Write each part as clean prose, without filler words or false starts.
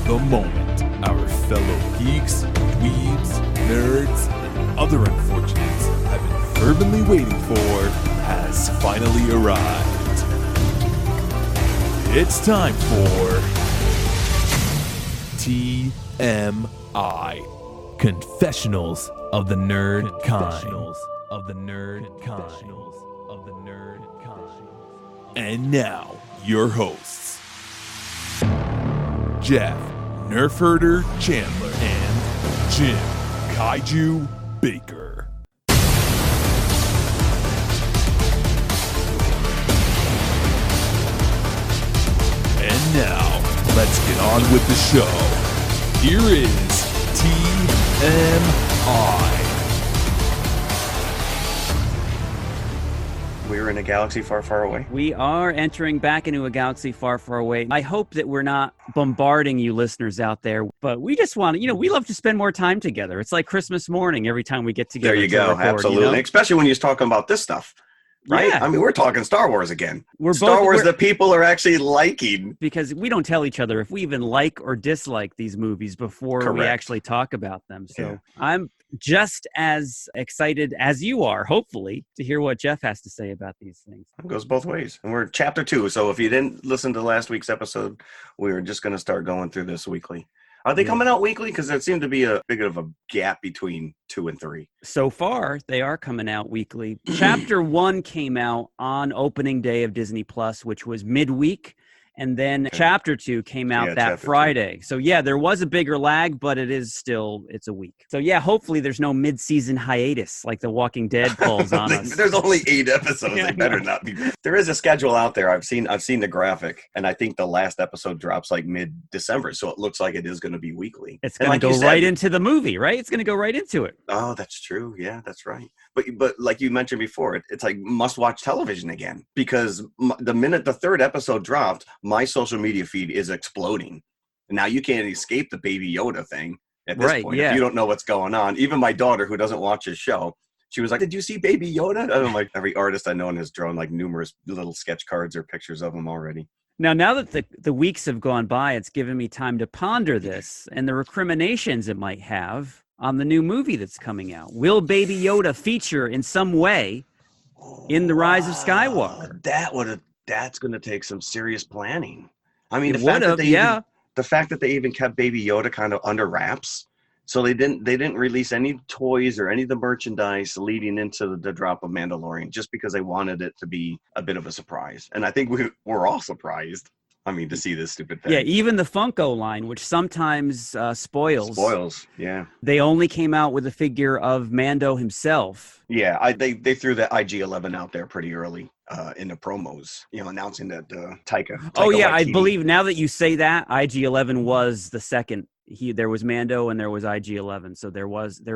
the moment our fellow geeks, dweebs, nerds, and other unfortunates have been fervently waiting for has finally arrived. It's time for TMI, Confessionals of the Nerd Kind. And now, your hosts, Jeff Nerf Herder Chandler and Jim Kaiju Baker. And now, let's get on with the show. Here is TMI. We're in a galaxy far, far away. We are entering back into a galaxy far, far away. I hope that we're not bombarding you listeners out there, but we just want to, we love to spend more time together. It's like Christmas morning every time we get together. There you go. Record, absolutely. Especially when you're talking about this stuff. Right? Yeah. I mean, we're talking Star Wars again. Star Wars that people are actually liking. Because we don't tell each other if we even like or dislike these movies before we actually talk about them. So yeah. I'm just as excited as you are, hopefully, to hear what Jeff has to say about these things. It goes both ways. And we're chapter 2. So if you didn't listen to last week's episode, we were just going to start going through this weekly. Are they coming out weekly? Because there seemed to be a bit of a gap between 2 and 3. So far, they are coming out weekly. Chapter 1 came out on opening day of Disney Plus, which was midweek. And then Chapter 2 came out that Friday. 2. So yeah, there was a bigger lag, but it's a week. So yeah, hopefully there's no mid-season hiatus like The Walking Dead pulls on us. There's only 8 episodes. They better not be. There is a schedule out there. I've seen the graphic, and I think the last episode drops like mid-December. So it looks like it is going to be weekly. It's going to go right into the movie, right? It's going to go right into it. Oh, that's true. Yeah, that's right. But like you mentioned before, it's like must-watch television again, because the minute the 3rd episode dropped, my social media feed is exploding. And now you can't escape the Baby Yoda thing at this point. Yeah. If you don't know what's going on. Even my daughter, who doesn't watch his show, she was like, "Did you see Baby Yoda?" And I'm like, every artist I know has drawn like numerous little sketch cards or pictures of him already. Now that the weeks have gone by, it's given me time to ponder this and the recriminations it might have on the new movie that's coming out. Will Baby Yoda feature in some way in The Rise of Skywalker? That's going to take some serious planning. I mean, the fact that they even kept Baby Yoda kind of under wraps, so they didn't release any toys or any of the merchandise leading into the drop of Mandalorian, just because they wanted it to be a bit of a surprise. And I think we're all surprised. I mean, to see this stupid thing. Yeah, even the Funko line, which sometimes spoils. Spoils, yeah. They only came out with a figure of Mando himself. Yeah, they threw that IG-11 out there pretty early in the promos, announcing that Taika oh, yeah, Waititi. I believe now that you say that, IG-11 was the second. There was Mando and there was IG-11, so there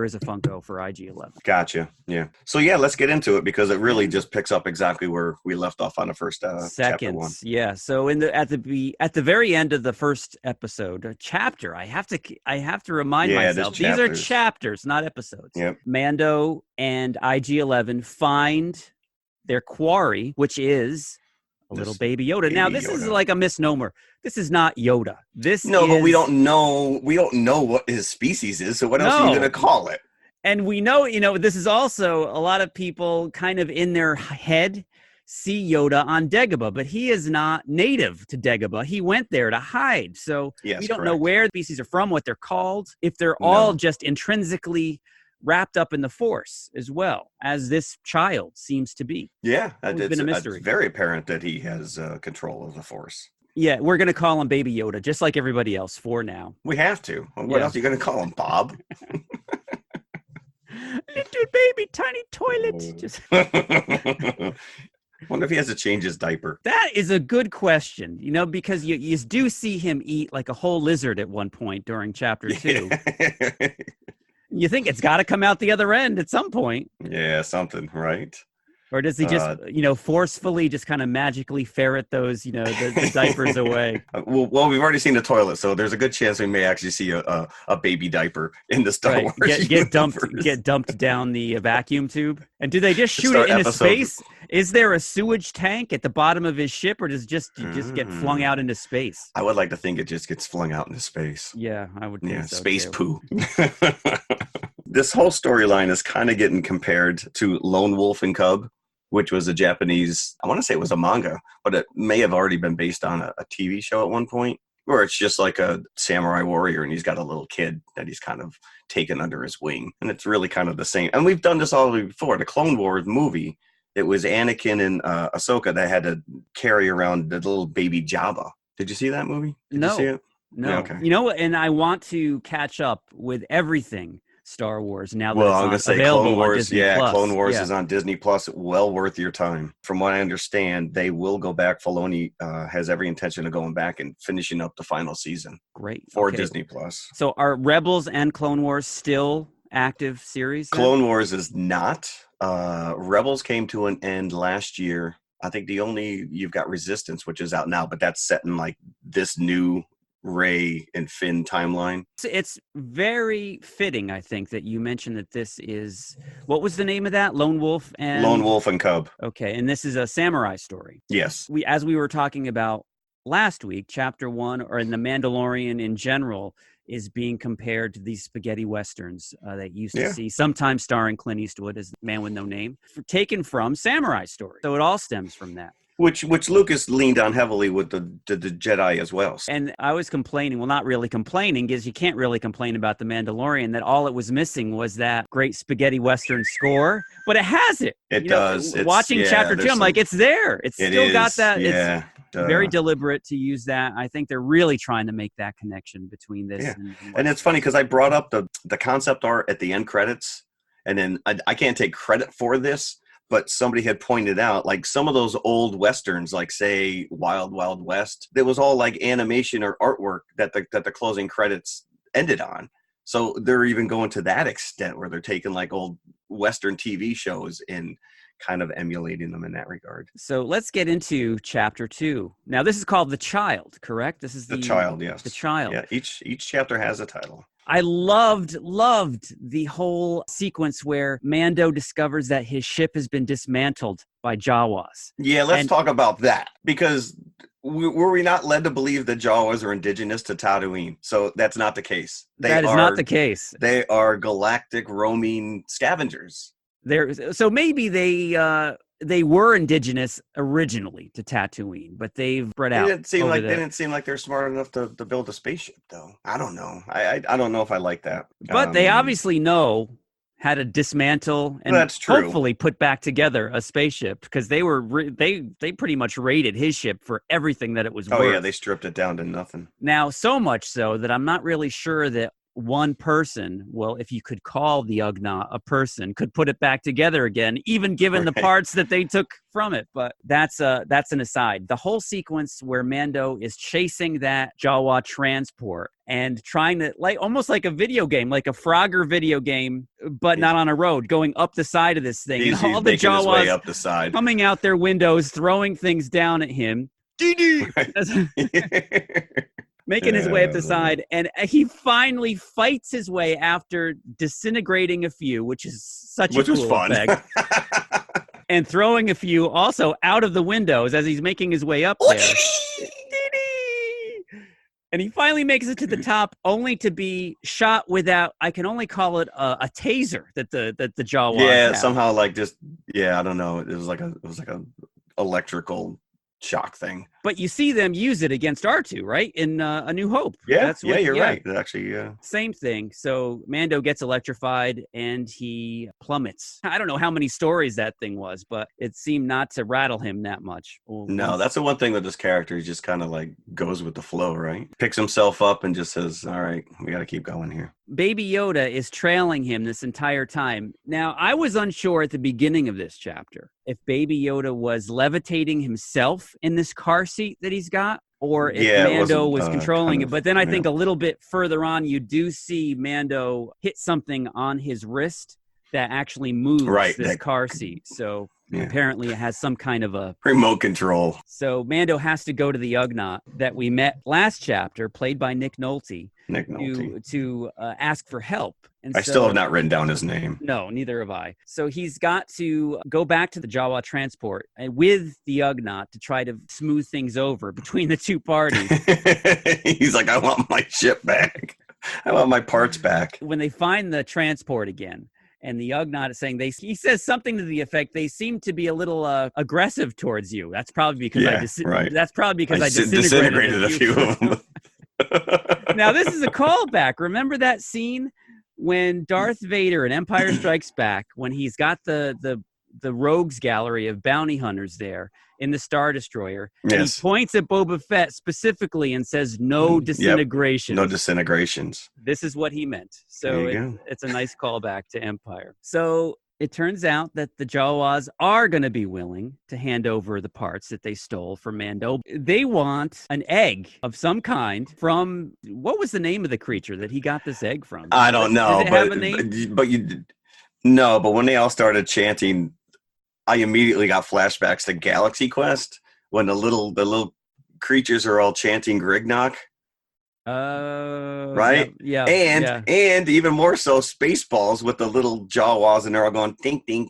is a Funko for IG-11. Gotcha. Yeah. So yeah, let's get into it, because it really just picks up exactly where we left off on the first chapter 1. Yeah. So at the very end of the first episode, chapter, I have to remind myself these are chapters, not episodes. Yep. Mando and IG-11 find their quarry, which is a little Baby Yoda. Now, this is like a misnomer. This is not Yoda. But we don't know what his species is. So what else are you going to call it? And we know, this is also a lot of people kind of in their head see Yoda on Dagobah, but he is not native to Dagobah. He went there to hide. So we don't know where the species are from, what they're called, if they're all just intrinsically wrapped up in the Force as well, as this child seems to be. Yeah, it's been a mystery. It's very apparent that he has control of the Force. Yeah, we're going to call him Baby Yoda, just like everybody else for now. We have to. What else are you going to call him, Bob? Little baby, tiny toilet. Just... wonder if he has to change his diaper. That is a good question, because you do see him eat like a whole lizard at one point during chapter 2. You think it's got to come out the other end at some point. Yeah, something, right? Or does he just, forcefully just kind of magically ferret those, the diapers away? Well, we've already seen the toilet, so there's a good chance we may actually see a baby diaper in the Star Wars get dumped down the vacuum tube. And do they just shoot it into space Is there a sewage tank at the bottom of his ship, or does just get flung out into space? I would like to think it just gets flung out into space. Yeah, I would think so space too. poo. This whole storyline is kind of getting compared to Lone Wolf and Cub, which was a Japanese, I want to say it was a manga, but it may have already been based on a TV show at one point, where it's just like a samurai warrior and he's got a little kid that he's kind of taken under his wing. And it's really kind of the same. And we've done this all before. The Clone Wars movie, it was Anakin and Ahsoka that had to carry around the little baby Jabba. Did you see that movie? Did you see it? No. Yeah, okay. You know, and I want to catch up with everything Star Wars now that I'm gonna say Clone Wars. Clone Wars is on Disney Plus. Well worth your time. From what I understand, they will go back. Filoni has every intention of going back and finishing up the final season. Great for Disney Plus. So are Rebels and Clone Wars still active series? Clone Wars is not. Rebels came to an end last year. I think you've got Resistance, which is out now, but that's set in like this new Rey and Finn timeline. It's very fitting, I think, that you mentioned that this is, what was the name of that? Lone Wolf and Cub. Okay, and this is a samurai story. Yes. As we were talking about last week, chapter 1, or in the Mandalorian in general, is being compared to these spaghetti westerns that you used to see, sometimes starring Clint Eastwood as the Man with No Name, taken from samurai stories. So it all stems from that. Which Lucas leaned on heavily with the Jedi as well. And I was complaining, well, not really complaining, because you can't really complain about The Mandalorian, that all it was missing was that great spaghetti western score, but it has it. It does. Watching chapter 2, I'm like, it's there. It's still got that. Yeah. It's very deliberate to use that. I think they're really trying to make that connection between this. Yeah. And it's funny because I brought up the concept art at the end credits, and then I can't take credit for this, but somebody had pointed out, like, some of those old westerns, like, say, Wild Wild West, there was all, like, animation or artwork that the closing credits ended on. So they're even going to that extent where they're taking, like, old Western TV shows and kind of emulating them in that regard. So let's get into chapter 2. Now, this is called The Child, correct? This is The Child, yes. The Child. Yeah, each chapter has a title. I loved the whole sequence where Mando discovers that his ship has been dismantled by Jawas. Yeah, let's talk about that, because were we not led to believe that Jawas are indigenous to Tatooine? So that's not the case. That is not the case. They are galactic roaming scavengers. So maybe they were indigenous originally to Tatooine, but they've spread out. They didn't seem like they're smart enough to build a spaceship, though. I don't know. I don't know if I like that. But they obviously know how to dismantle and hopefully put back together a spaceship, because they pretty much rated his ship for everything that it was worth. Oh yeah, they stripped it down to nothing. Now, so much so that I'm not really sure that one person, well, if you could call the Ugnaught a person, could put it back together again, even given the parts that they took from it. But that's an aside. The whole sequence where Mando is chasing that Jawa transport and trying to, like, almost like a video game, like a Frogger video game, but not on a road, going up the side of this thing. He's all the Jawas up the side, coming out their windows, throwing things down at him. Making his way up the side, and he finally fights his way after disintegrating a few, which is such a cool effect, and throwing a few also out of the windows as he's making his way up there. And he finally makes it to the top, only to be shot without, I can only call it a taser that the Jawas have. Somehow, like, just, I don't know. It was like a electrical shock thing. But you see them use it against R2, right? In A New Hope. Yeah, you're right. Actually, same thing. So Mando gets electrified and he plummets. I don't know how many stories that thing was, but it seemed not to rattle him that much. No, that's the one thing with this character. He just kind of like goes with the flow, right? Picks himself up and just says, all right, we got to keep going here. Baby Yoda is trailing him this entire time. Now, I was unsure at the beginning of this chapter if Baby Yoda was levitating himself in this car seat that he's got, or if Mando was controlling it. But then I think a little bit further on, you do see Mando hit something on his wrist that actually moves this car seat. So apparently it has some kind of a remote control. So Mando has to go to the Ugnaught that we met last chapter, played by Nick Nolte, to ask for help. And I still have not written down his name. No, neither have I. So he's got to go back to the Jawa transport with the Ugnaught to try to smooth things over between the two parties. He's like, I want my ship back. I want my parts back. When they find the transport again, and the Ugnaught is saying, he says something to the effect, they seem to be a little aggressive towards you. That's probably because I disintegrated a few of them. Now, this is a callback. Remember that scene when Darth Vader in Empire Strikes Back, when he's got the rogues gallery of bounty hunters there in the Star Destroyer, and he points at Boba Fett specifically and says, no disintegrations. No disintegrations. This is what he meant. So it's a nice callback to Empire. So it turns out that the Jawas are going to be willing to hand over the parts that they stole from Mando. They want an egg of some kind from, what was the name of the creature that he got this egg from? I don't know. Did it have a name? But when they all started chanting, I immediately got flashbacks to Galaxy Quest when the little creatures are all chanting Grignok. Right? Yeah. And even more so, Spaceballs with the little Jawas, and they're all going ding ding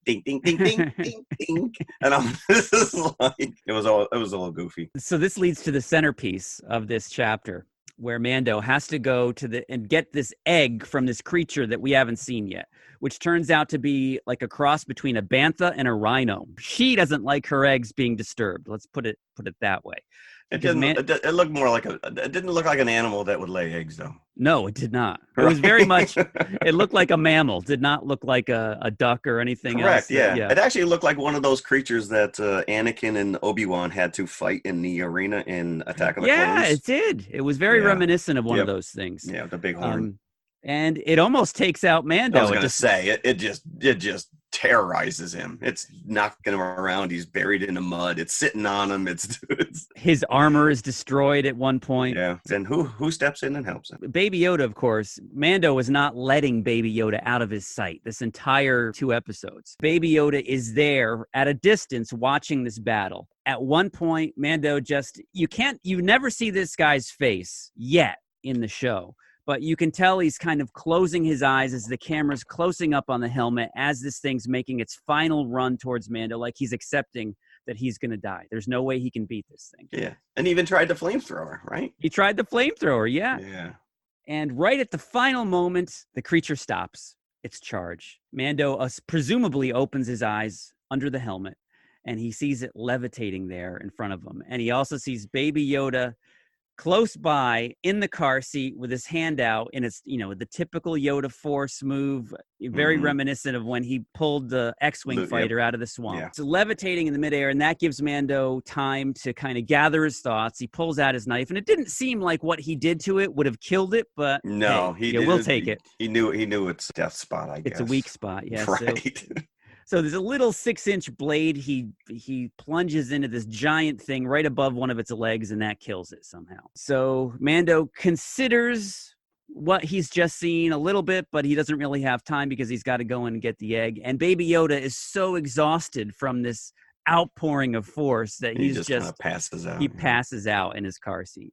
ding ding ding ding ding ding. And this is like it was a little goofy. So this leads to the centerpiece of this chapter, where Mando has to go and get this egg from this creature that we haven't seen yet, which turns out to be like a cross between a bantha and a rhino. She doesn't like her eggs being disturbed. Let's put it that way. It looked more like it didn't look like an animal that would lay eggs, though. No, it did not. It was very much, it looked like a mammal, did not look like a duck or anything else. Correct, yeah. It actually looked like one of those creatures that Anakin and Obi-Wan had to fight in the arena in Attack of the Clones. Yeah, it did. It was very reminiscent of one of those things. Yeah, the big horn. And it almost takes out Mando. I was going to say, it just terrorizes him. It's knocking him around. He's buried in the mud. It's sitting on him. It's his armor is destroyed at one point. Yeah. And who steps in and helps him? Baby Yoda, of course. Mando is not letting Baby Yoda out of his sight this entire 2 episodes. Baby Yoda is there at a distance watching this battle. At one point, Mando you never see this guy's face yet in the show. But you can tell he's kind of closing his eyes as the camera's closing up on the helmet as this thing's making its final run towards Mando, like he's accepting that he's going to die. There's no way he can beat this thing. Yeah. And even tried the flamethrower, right? He tried the flamethrower, yeah. Yeah. And right at the final moment, the creature stops its charge. Mando presumably opens his eyes under the helmet, and he sees it levitating there in front of him. And he also sees Baby Yoda close by in the car seat with his hand out, and it's, the typical Yoda Force move, very reminiscent of when he pulled the X-Wing fighter out of the swamp. Yeah. So levitating in the midair, and that gives Mando time to kind of gather his thoughts. He pulls out his knife, and it didn't seem like what he did to it would have killed it, but no, we'll take it. He knew its death spot, I guess. It's a weak spot, yes. Right. So there's a little 6-inch blade. He plunges into this giant thing right above one of its legs, and that kills it somehow. So Mando considers what he's just seen a little bit, but he doesn't really have time because he's got to go in and get the egg. And Baby Yoda is so exhausted from this outpouring of force that he just kind of passes out. He passes out in his car seat.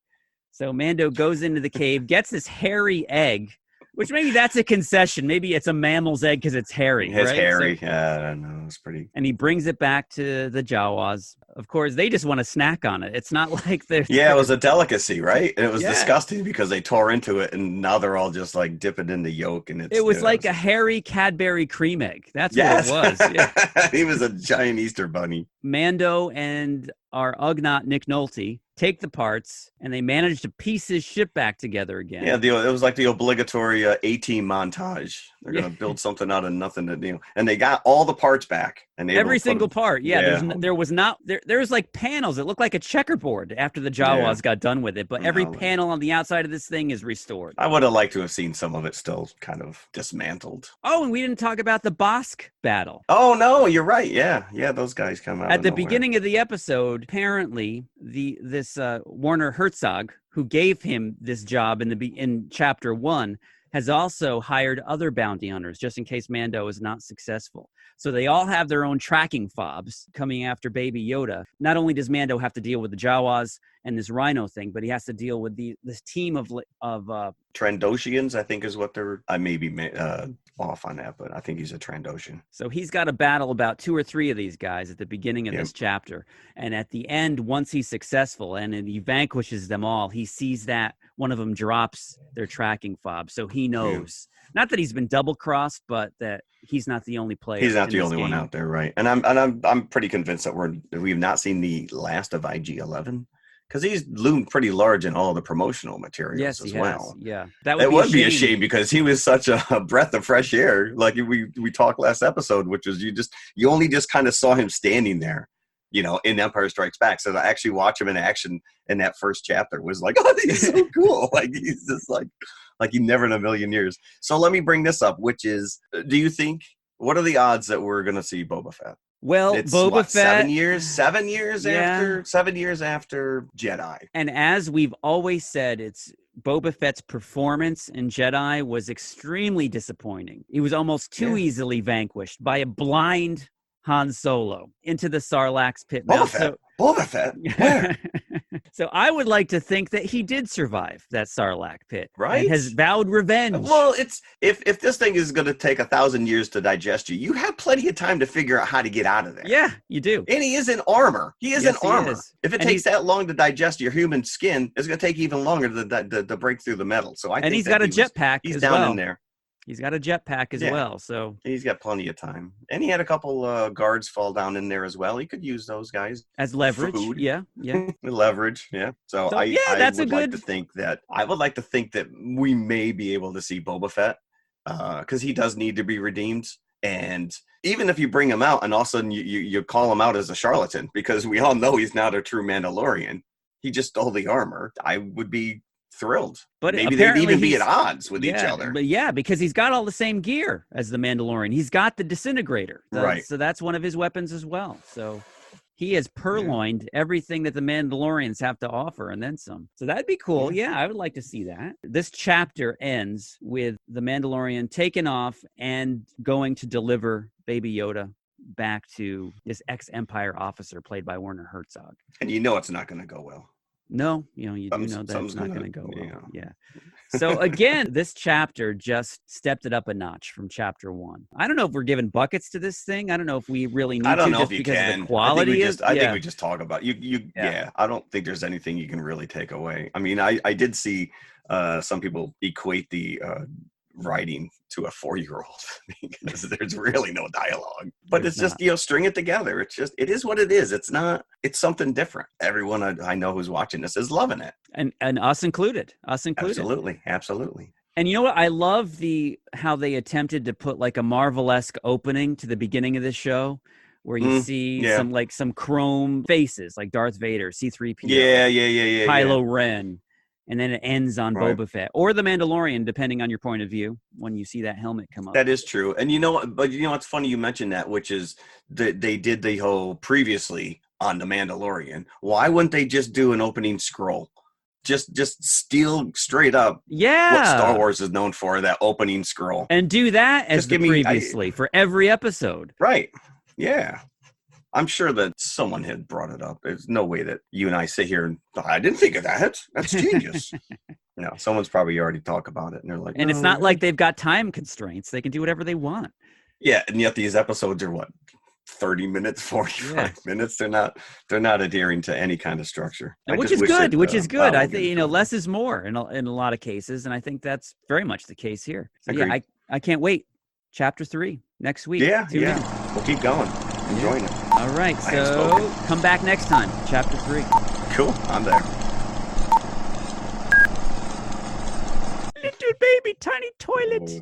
So Mando goes into the cave, gets this hairy egg, which maybe that's a concession. Maybe it's a mammal's egg because it's hairy. It's hairy. I don't know. It's pretty. And he brings it back to the Jawas. Of course, they just want to snack on it. It's not like they're... Yeah, it was a delicacy, right? And it was disgusting because they tore into it, and now they're all just like dipping in the yolk. And it was like a hairy Cadbury cream egg. That's what it was. Yeah. He was a giant Easter bunny. Mando and our Ugnaught Nick Nolte take the parts, and they manage to piece his ship back together again. Yeah, it was like the obligatory A-Team montage. They're going to build something out of nothing and they got all the parts back. And every single part. Yeah, there was like panels. It looked like a checkerboard after the Jawas got done with it, but every panel on the outside of this thing is restored. I would have liked to have seen some of it still kind of dismantled. Oh, and we didn't talk about the Bosk battle. Oh, no, you're right. Yeah, those guys come out at the beginning of the episode. Apparently, this Werner Herzog, who gave him this job in chapter 1, has also hired other bounty hunters just in case Mando is not successful. So they all have their own tracking fobs coming after Baby Yoda. Not only does Mando have to deal with the Jawas and this rhino thing, but he has to deal with this team of Trandoshians, I think is what they're. I may be off on that, but I think he's a Trandoshan. So he's got to battle about 2 or 3 of these guys at the beginning of this chapter, and at the end, once he's successful and he vanquishes them all, he sees that one of them drops their tracking fob, so he knows. Not that he's been double crossed, but that he's not the only player. He's not the only one out there, right? And I'm pretty convinced that we've not seen the last of IG-11, because he's loomed pretty large in all the promotional materials as well. Yeah, that would be a shame because he was such a breath of fresh air. Like we talked last episode, which was you only just kind of saw him standing there, in Empire Strikes Back. So to actually watch him in action in that first chapter was like, oh, he's so cool. Like he's just like he never in a million years. So let me bring this up, which is, do you think, what are the odds that we're going to see Boba Fett? Well, it's Boba Fett, 7 years after Jedi. And as we've always said, it's Boba Fett's performance in Jedi was extremely disappointing. He was almost too easily vanquished by a blind Han Solo into the Sarlacc's pit. Boba Fett? Where? So I would like to think that he did survive that Sarlacc pit, right? And has vowed revenge. Well, it's if this thing is going to take 1,000 years to digest you have plenty of time to figure out how to get out of there. Yeah, you do. And he is in armor. He is in armor. If it takes that long to digest your human skin, it's going to take even longer to break through the metal. So I think he's got a jetpack. He's down in there. He's got a jetpack as well, so he's got plenty of time. And he had a couple guards fall down in there as well. He could use those guys as leverage. Food. Yeah. Leverage. Yeah. So I would like to think that we may be able to see Boba Fett because he does need to be redeemed. And even if you bring him out and all of a sudden you call him out as a charlatan, because we all know he's not a true Mandalorian, he just stole the armor, I would be thrilled. But maybe they'd even be at odds with each other. But because he's got all the same gear as the Mandalorian. He's got the disintegrator. Right. So that's one of his weapons as well. So he has purloined everything that the Mandalorians have to offer and then some. So that'd be cool. Yeah, I would like to see that. This chapter ends with the Mandalorian taking off and going to deliver Baby Yoda back to this ex-Empire officer played by Werner Herzog. And it's not going to go well. No, you do know that it's not going to go well. Yeah. So again, this chapter just stepped it up a notch from chapter 1. I don't know if we're giving buckets to this thing. I don't know if we really need to. I don't know just if you because can. Of the quality I think we just talk about you. Yeah. I don't think there's anything you can really take away. I mean, I did see some people equate the writing to a 4-year-old because there's really no dialogue, but it's just string it together. It is what it is. It's it's something different. Everyone I know who's watching this is loving it, and us included. Absolutely. And you know what, I love how they attempted to put like a Marvel-esque opening to the beginning of this show where you see some chrome faces like Darth Vader, C-3PO, Kylo Ren. And then it ends on Boba Fett or the Mandalorian, depending on your point of view, when you see that helmet come up. That is true. And it's funny you mentioned that, which is that they did the whole previously on the Mandalorian. Why wouldn't they just do an opening scroll? Just steal straight up what Star Wars is known for, that opening scroll. And do that as previously for every episode. Right. Yeah. I'm sure that someone had brought it up. There's no way that you and I sit here and I didn't think of that. That's genius. Someone's probably already talked about it, and they're like, and it's not like they've got time constraints. They can do whatever they want. Yeah, and yet these episodes are 30 minutes, 45 minutes. They're not adhering to any kind of structure. Which is good. I think less is more in a lot of cases, and I think that's very much the case here. So, I can't wait. Chapter 3 next week. Yeah. We'll keep going. Enjoying it. All right, so come back next time, Chapter 3. Cool, I'm there. Little baby, tiny toilet.